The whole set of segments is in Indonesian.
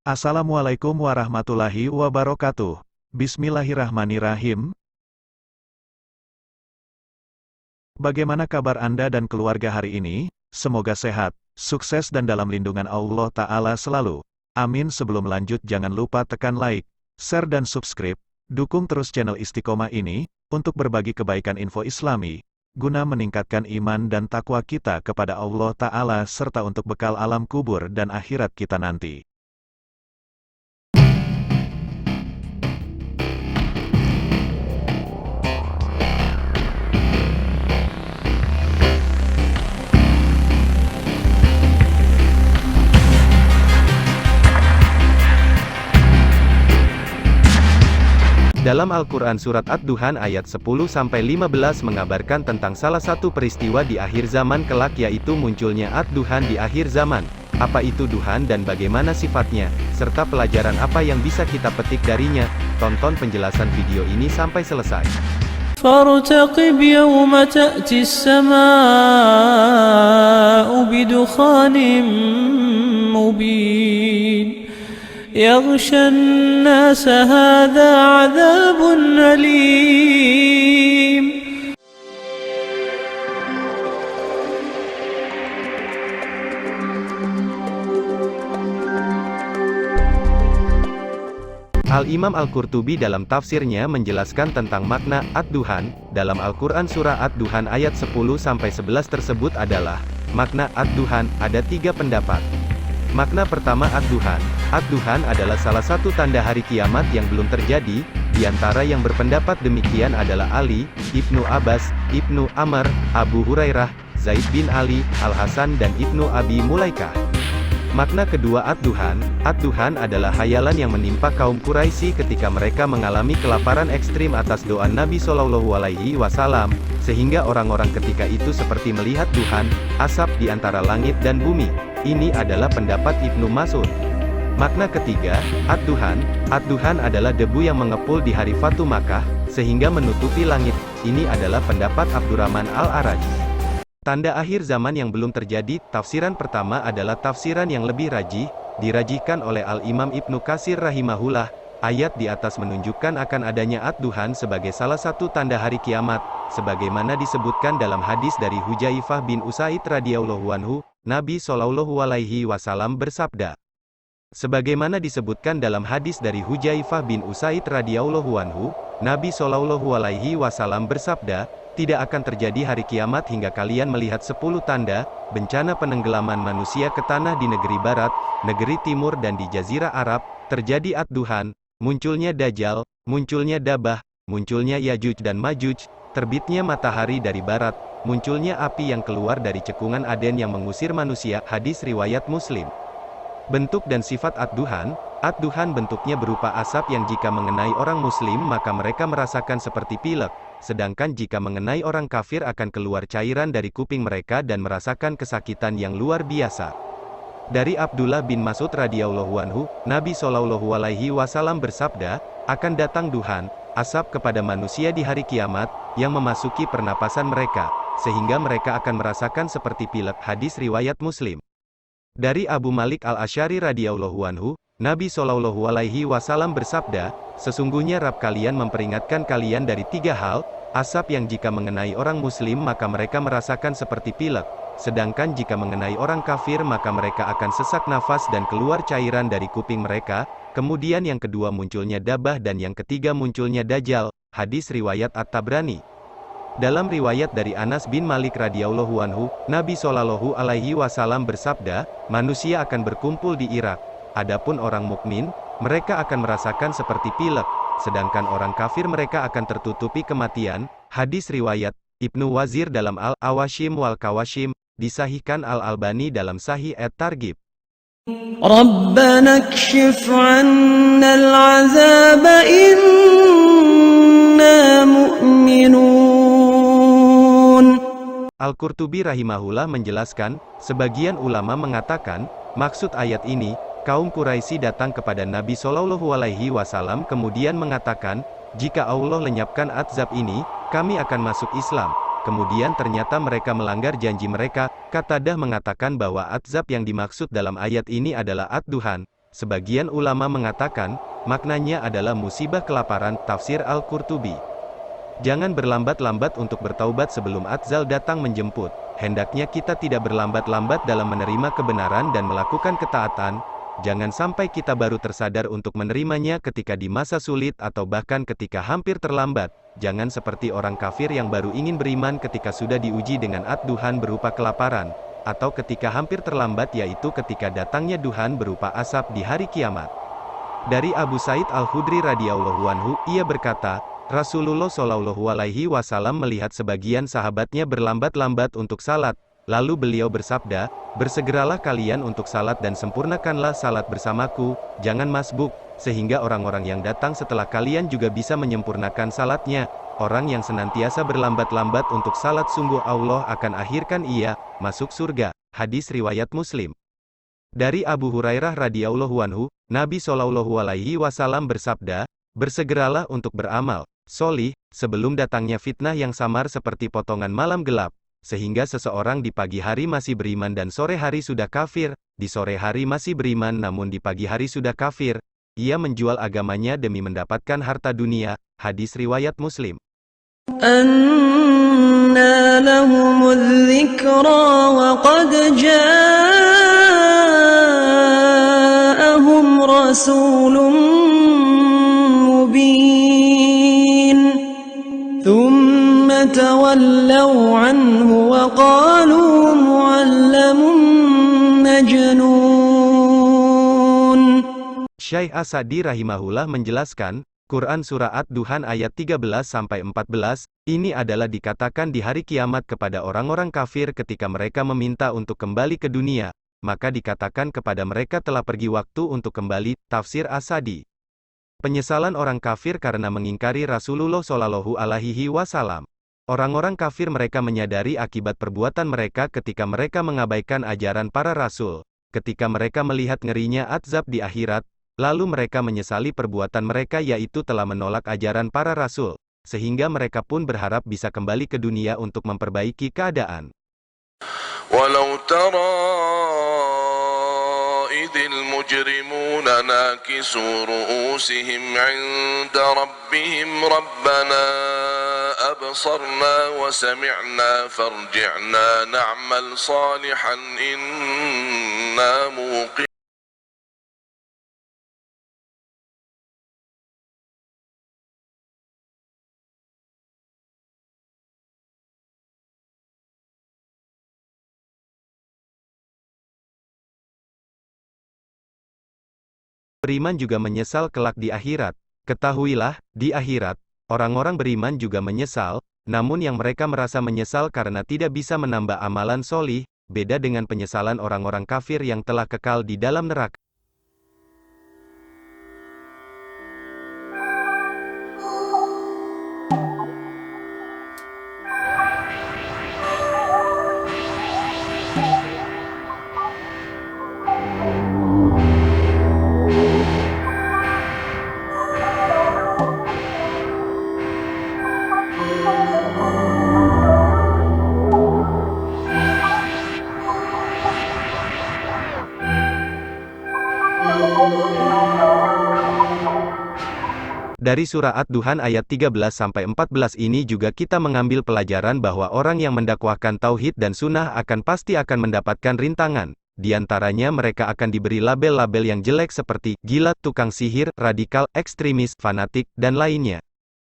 Assalamualaikum warahmatullahi wabarakatuh. Bismillahirrahmanirrahim. Bagaimana kabar Anda dan keluarga hari ini? Semoga sehat, sukses dan dalam lindungan Allah Ta'ala selalu. Amin. Sebelum lanjut jangan lupa tekan like, share dan subscribe. Dukung terus channel Istiqomah ini, untuk berbagi kebaikan info Islami, guna meningkatkan iman dan takwa kita kepada Allah Ta'ala serta untuk bekal alam kubur dan akhirat kita nanti. Dalam Al-Quran Surat Ad-Duhan ayat 10-15 mengabarkan tentang salah satu peristiwa di akhir zaman kelak, yaitu munculnya Ad-Duhan di akhir zaman. Apa itu duhan dan bagaimana sifatnya, serta pelajaran apa yang bisa kita petik darinya? Tonton penjelasan video ini sampai selesai. فارتقب يوم تأتي السماء بدخان مبين يغشى الناس هذا عذاب أليم. Al-Imam Al-Qurtubi dalam tafsirnya menjelaskan tentang makna Ad-Duhan dalam Al-Quran Surah Ad-Duhan ayat 10-11 tersebut adalah, makna Ad-Duhan ada 3 pendapat. Makna pertama Ad-Duhan. Ad-Duhan adalah salah satu tanda hari kiamat yang belum terjadi. Di antara yang berpendapat demikian adalah Ali, Ibnu Abbas, Ibnu Amr, Abu Hurairah, Zaid bin Ali, Al-Hasan dan Ibnu Abi Mulaikah. Makna kedua Ad-Duhan. Ad-Duhan adalah hayalan yang menimpa kaum Quraisy ketika mereka mengalami kelaparan ekstrim atas doa Nabi Shallallahu Alaihi Wasallam, sehingga orang-orang ketika itu seperti melihat duhan, asap di antara langit dan bumi. Ini adalah pendapat Ibnu Mas'ud. Makna ketiga, Ad-Duhan. Ad-Duhan adalah debu yang mengepul di hari Fatu Makkah, sehingga menutupi langit. Ini adalah pendapat Abdurrahman Al-Araj. Tanda akhir zaman yang belum terjadi. Tafsiran pertama adalah tafsiran yang lebih rajih, dirajihkan oleh Al-Imam Ibnu Katsir rahimahullah. Ayat di atas menunjukkan akan adanya Ad-Duhan sebagai salah satu tanda hari kiamat, sebagaimana disebutkan dalam hadis dari Hudzaifah bin Usaid radhiyallahu anhu, Nabi Shallallahu Alaihi Wasallam bersabda. Sebagaimana disebutkan dalam hadis dari Hudzaifah bin Usaid radhiyallahu anhu, Nabi Shallallahu Alaihi Wasallam bersabda, tidak akan terjadi hari kiamat hingga kalian melihat 10 tanda, bencana penenggelaman manusia ke tanah di negeri barat, negeri timur dan di Jazirah Arab, terjadi Ad-Duhan, munculnya Dajjal, munculnya Dabah, munculnya Yajuj dan Majuj, terbitnya matahari dari barat, munculnya api yang keluar dari cekungan Aden yang mengusir manusia. Hadis riwayat Muslim. Bentuk dan sifat Ad-Duhan. Ad-Duhan bentuknya berupa asap yang jika mengenai orang muslim maka mereka merasakan seperti pilek, sedangkan jika mengenai orang kafir akan keluar cairan dari kuping mereka dan merasakan kesakitan yang luar biasa. Dari Abdullah bin Mas'ud radhiyallahu anhu, Nabi Shallallahu Alaihi Wasallam bersabda, akan datang duhan, asap kepada manusia di hari kiamat, yang memasuki pernapasan mereka, sehingga mereka akan merasakan seperti pilek. Hadis riwayat Muslim. Dari Abu Malik Al-Asy'ari radhiyallahu anhu, Nabi Shallallahu Alaihi Wasallam bersabda, sesungguhnya Rabb kalian memperingatkan kalian dari 3 hal, asap yang jika mengenai orang muslim maka mereka merasakan seperti pilek, sedangkan jika mengenai orang kafir maka mereka akan sesak nafas dan keluar cairan dari kuping mereka, kemudian yang kedua munculnya Dabah dan yang ketiga munculnya Dajjal. Hadis riwayat At-Tabrani. Dalam riwayat dari Anas bin Malik radhiyallahu anhu, Nabi Shallallahu Alaihi Wasallam bersabda, manusia akan berkumpul di Irak. Adapun orang mukmin, mereka akan merasakan seperti pilek, sedangkan orang kafir mereka akan tertutupi kematian. Hadis riwayat Ibnu Wazir dalam Al-Awashim wal Kawashim, disahihkan Al-Albani dalam Sahih At-Targhib. ربنا اكشف عنا العذاب إنا مؤمنون. Al-Qurtubi rahimahullah menjelaskan, sebagian ulama mengatakan, maksud ayat ini, kaum Quraisy datang kepada Nabi Shallallahu Alaihi Wasallam kemudian mengatakan, jika Allah lenyapkan azab ini, kami akan masuk Islam. Kemudian ternyata mereka melanggar janji mereka. Qatadah mengatakan bahwa azab yang dimaksud dalam ayat ini adalah Ad-Duhan, Sebagian ulama mengatakan, maknanya adalah musibah kelaparan, tafsir Al-Qurtubi. Jangan berlambat-lambat untuk bertaubat sebelum ajal datang menjemput. Hendaknya kita tidak berlambat-lambat dalam menerima kebenaran dan melakukan ketaatan. Jangan sampai kita baru tersadar untuk menerimanya ketika di masa sulit atau bahkan ketika hampir terlambat. Jangan seperti orang kafir yang baru ingin beriman ketika sudah diuji dengan ad-duhan berupa kelaparan, atau ketika hampir terlambat yaitu ketika datangnya duhan berupa asap di hari kiamat. Dari Abu Sa'id Al-Khudri radhiyallahu anhu, ia berkata, Rasulullah shallallahu alaihi wasallam melihat sebagian sahabatnya berlambat-lambat untuk salat, lalu beliau bersabda, bersegeralah kalian untuk salat dan sempurnakanlah salat bersamaku, jangan masbuk, sehingga orang-orang yang datang setelah kalian juga bisa menyempurnakan salatnya. Orang yang senantiasa berlambat-lambat untuk salat sungguh Allah akan akhirkan ia masuk surga. Hadis riwayat Muslim. Dari Abu Hurairah radhiyallahu anhu, Nabi shallallahu alaihi wasallam bersabda, bersegeralah untuk beramal sholih sebelum datangnya fitnah yang samar seperti potongan malam gelap, sehingga seseorang di pagi hari masih beriman dan sore hari sudah kafir, di sore hari masih beriman namun di pagi hari sudah kafir. Ia menjual agamanya demi mendapatkan harta dunia. Hadis riwayat Muslim. أَنَّى لَهُمُ الذِّكْرَى وَقَدْ جَاءَهُمْ رَسُولٌ مُبِينٌ ثُمَّ تَوَلَّوْا عَنْهُ وَقَالُوا مُعَلَّمٌ مَجْنُونٌ. Syekh As-Sa'di rahimahullah menjelaskan, Quran Surah Ad-Duhan ayat 13-14, ini adalah dikatakan di hari kiamat kepada orang-orang kafir ketika mereka meminta untuk kembali ke dunia, maka dikatakan kepada mereka telah pergi waktu untuk kembali. Tafsir As-Sa'di. Penyesalan orang kafir karena mengingkari Rasulullah Shallallahu alaihi wasallam. Orang-orang kafir mereka menyadari akibat perbuatan mereka ketika mereka mengabaikan ajaran para rasul, ketika mereka melihat ngerinya azab di akhirat. Lalu mereka menyesali perbuatan mereka yaitu telah menolak ajaran para rasul, sehingga mereka pun berharap bisa kembali ke dunia untuk memperbaiki keadaan. Walau tara idhil mujrimuna nakisu ru'usihim 'inda rabbihim rabbana absarna wa sami'na farji'na na'mal salihan inna muqim. Beriman juga menyesal kelak di akhirat. Ketahuilah, di akhirat, orang-orang beriman juga menyesal, namun yang mereka merasa menyesal karena tidak bisa menambah amalan solih, beda dengan penyesalan orang-orang kafir yang telah kekal di dalam neraka. Dari surah Ad-Duhan ayat 13-14 ini juga kita mengambil pelajaran bahwa orang yang mendakwahkan tauhid dan sunnah pasti akan mendapatkan rintangan. Di antaranya mereka akan diberi label-label yang jelek seperti gila, tukang sihir, radikal, ekstremis, fanatik, dan lainnya.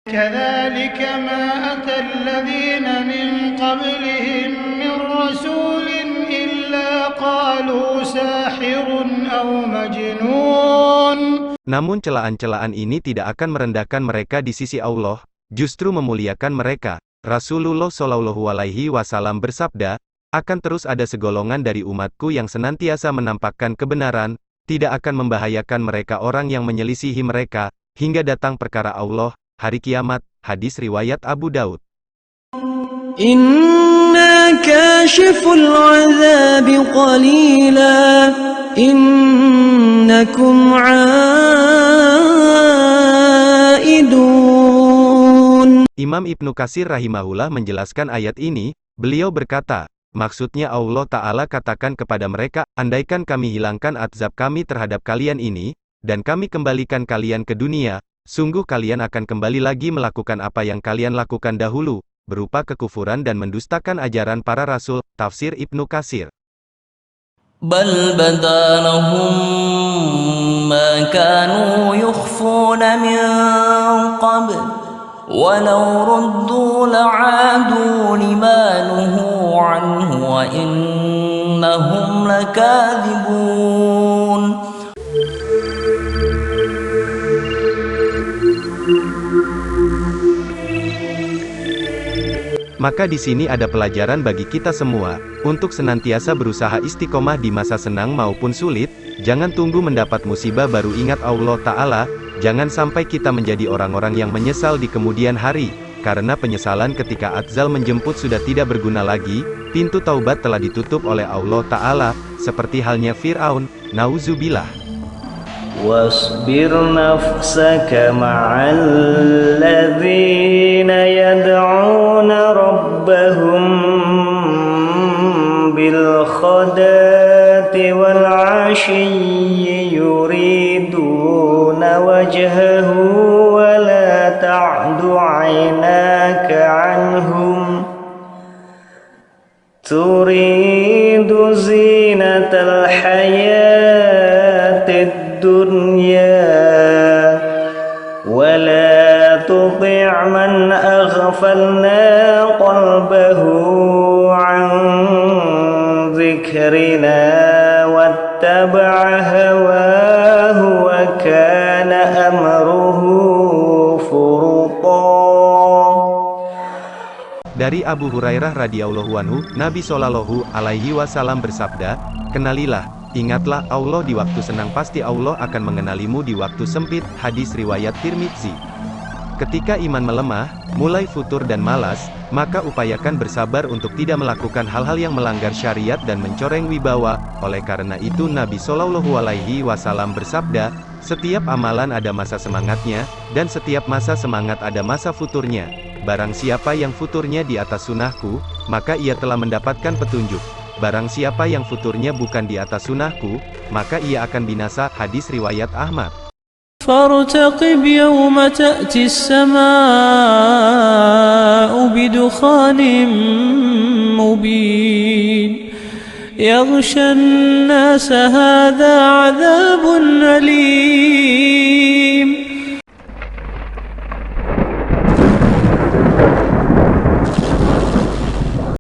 كذلك ما أتى الذين من قبلهم من رسول إلا قالوا ساحر أو مجنون. Namun celaan-celaan ini tidak akan merendahkan mereka di sisi Allah, justru memuliakan mereka. Rasulullah Shallallahu alaihi wasallam bersabda, akan terus ada segolongan dari umatku yang senantiasa menampakkan kebenaran, tidak akan membahayakan mereka orang yang menyelisihi mereka, hingga datang perkara Allah, hari kiamat. Hadis riwayat Abu Daud. Inna kashiful azabi qalila, innakum aidun. Imam Ibnu Katsir rahimahullah menjelaskan ayat ini, beliau berkata, Maksudnya Allah Ta'ala katakan kepada mereka, andaikan kami hilangkan azab kami terhadap kalian ini, dan kami kembalikan kalian ke dunia, sungguh kalian akan kembali lagi melakukan apa yang kalian lakukan dahulu, berupa kekufuran dan mendustakan ajaran para rasul. Tafsir Ibnu Katsir. بل بدا لهم ما كانوا يخفون من قبل ولو ردوا لعادوا لما نهوا عنه وإنهم لكاذبون. Maka di sini ada pelajaran bagi kita semua, untuk senantiasa berusaha istiqomah di masa senang maupun sulit, jangan tunggu mendapat musibah baru ingat Allah Ta'ala, jangan sampai kita menjadi orang-orang yang menyesal di kemudian hari, karena penyesalan ketika azal menjemput sudah tidak berguna lagi, pintu taubat telah ditutup oleh Allah Ta'ala, seperti halnya Fir'aun, nauzubillah. واصبر نفسك مع الذين يدعون ربهم بالغداة والعشي يريدون وجهه ولا تعد عيناك عنهم تريد زينة الحياة الدنيا ولا تطع من أغفلنا قلبه عن ذكرنا واتبع هواه وكان أمره فرطا. Dari Abu Hurairah radhiyallahu anhu, Nabi Shallallahu alaihi wasallam bersabda, "Kenalilah, ingatlah Allah di waktu senang, pasti Allah akan mengenalimu di waktu sempit." Hadis riwayat Tirmidzi. Ketika iman melemah, mulai futur dan malas, maka upayakan bersabar untuk tidak melakukan hal-hal yang melanggar syariat dan mencoreng wibawa. Oleh karena itu Nabi Shallallahu alaihi wasallam bersabda, "Setiap amalan ada masa semangatnya, dan setiap masa semangat ada masa futurnya. Barang siapa yang futurnya di atas sunnahku, maka ia telah mendapatkan petunjuk. Barang siapa yang futurnya bukan di atas sunnahku, maka ia akan binasa." Hadis riwayat Ahmad. فارتقب يوم تأتي السماء بدخان مبين يغشى الناس هذا عذاب أليم.